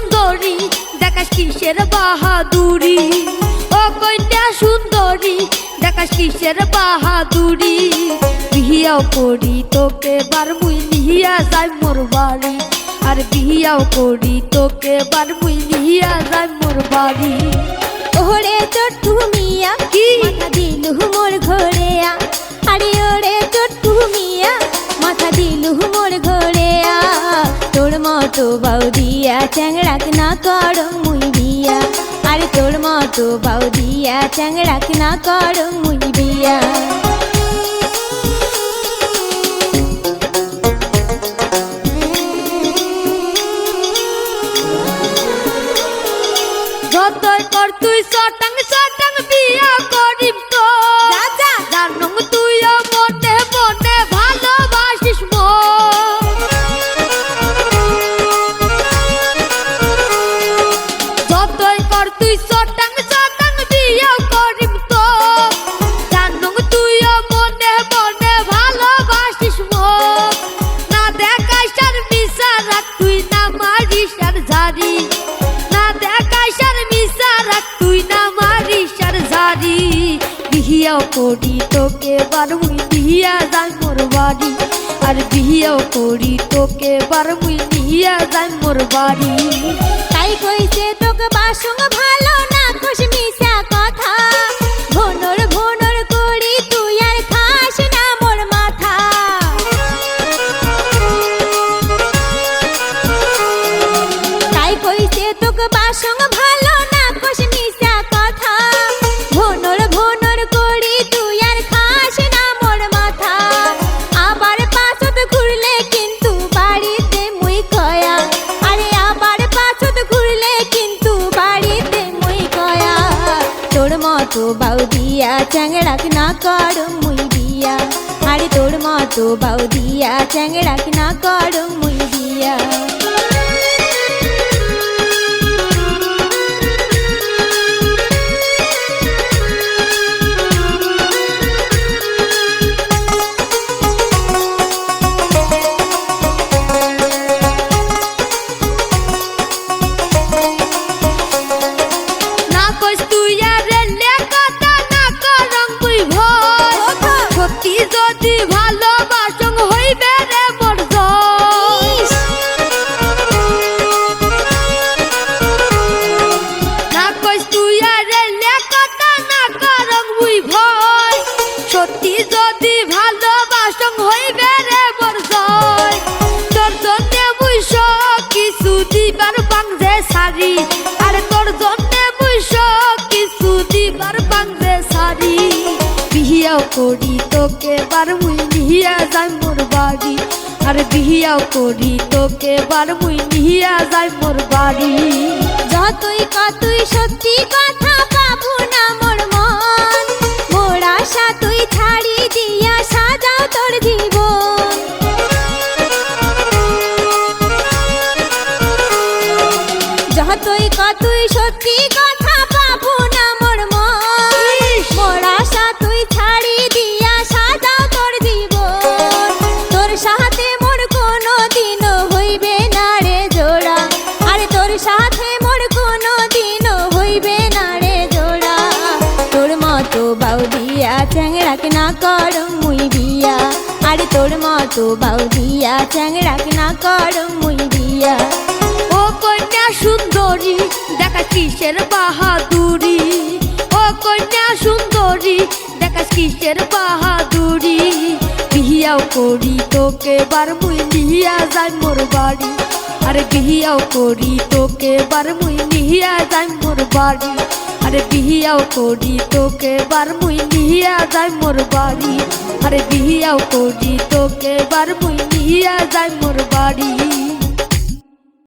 সুন্দরী দেখাস কিসের বাহাদুরি, ও কন্যা সুন্দরী দেখাস কিসের বাহাদুরি। বিয়াও করি তোকে বার মুই নিয়া যাই মোর বাড়ি, আর বিয়াও করি তোকে বার মুই নিয়া যাই মোর বাড়ি। ওরে চট্টু মিয়া কি মাথা দিলু মোর ঘরে আ, আরে ওরে চট্টু মিয়া মাথা দিলু মোর ঘরে আ। তোর মতো বৌদিয়া চ্যাংড়াক না কর মুই বিয়া, আরে তোর মতো বৌদিয়া চ্যাংড়াক না কর মুই বিয়া। যতই কর তুই চটাং চটাং বিয়া করিম তো, রাজা জানো তুইও মনে মনে ভালোবাসিস মন। যতই কর তুই চটাং চটাং বিয়া করিম তো, জানো তুইও মনে মনে ভালোবাসিস মন। না দেখাইস আর মিশা রাখ তুই না মারিস আর ঝাড়ি, না দেখাইস আর মিশা রাখ তুই না মারিস আর ঝাড়ি। বিয়াও করি তোকে বার মুই নিয়া যাই মোর বাড়ি, আর বিয়াও করি তোকে বার মুই নিয়া যাই মোর বাড়ি। তাই কইছে তোকে বাসুং ভালো না কোশ মিশা কথা, ভনর ভনর করি তুই আর খাস না মোর মাথা। তাই কইছে তোকে বাসুং ভালো না কোশ মিশা কথা, ভনর ভনর করি তুই আর খাস না মোর মাথা। আবার পাছত ঘুরলে কিন্তু বাড়িতে মুই কয়া, আরে আবার পাছত ঘুরলে কিন্তু বাড়িতে মুই কয়া। তোর মতো বৌদিয়া চ্যাংড়াক না কর মুই বিয়া, আরে তোর মতো বৌদিয়া চ্যাংড়াক না কর মুই বিয়া। না কইস তুই আর রেলে কথা না করং মুই ভয়, সত্যি যদি ভালোবাসং হইবে রে মোর জয়। ইস, না কইস তুই আর রেলে কথা না করং মুই ভয়, সত্যি যদি ভালোবাসং হইবে রে মোর জয়। তোর জন্যে মুই সব কিছু দিবার বাংজে সারি, আরে তোর জন্যে মুই সব কিছু দিবার বাংজে সারি। বিয়াও করি তোকে বার মুই নিয়া যাই মোর বাড়ি, আর বিয়াও করি তোকে বার মুই নিয়া যাই মোর বাড়ি। যতই কতই সত্যি কথা পাবো না মোর মন, মোর আশা তুই ছাড়ি দিয়া সাজাও তোর জীবন। যতই কতই সত্যি কথা পাবো না মোর মন, মোর আশা তুই ছাড়ি দিয়া সাজাও তোর জীবন। তোর সাথে মোর কোনো দিনও হইবে না রে জোড়া, আরে তোর সাথে মোর কোনো দিনও হইবে না রে জোড়া। তোর মতো বৌদিয়া চ্যাংড়াক না কর মুই বিয়া, আরে তোর মতো বৌদিয়া চ্যাংড়াক না কর মুই বিয়া। ও কন্যা সুন্দরী দেখাস কিসের বাহাদুরি, ও কন্যা সুন্দরী দেখাস কিসের বাহাদুরি। বিয়াও করি তোকে বার মুই নিয়া যাই মোর বাড়ি, আরে বিয়াও করি তোকে বার মুই নিয়া যাই মোর বাড়ি, আরে বিয়াও করি তোকে বার মুই নিয়া যাই মোর বাড়ি, আরে বিয়াও করি তোকে বার মুই নিয়া যাই মোর বাড়ি।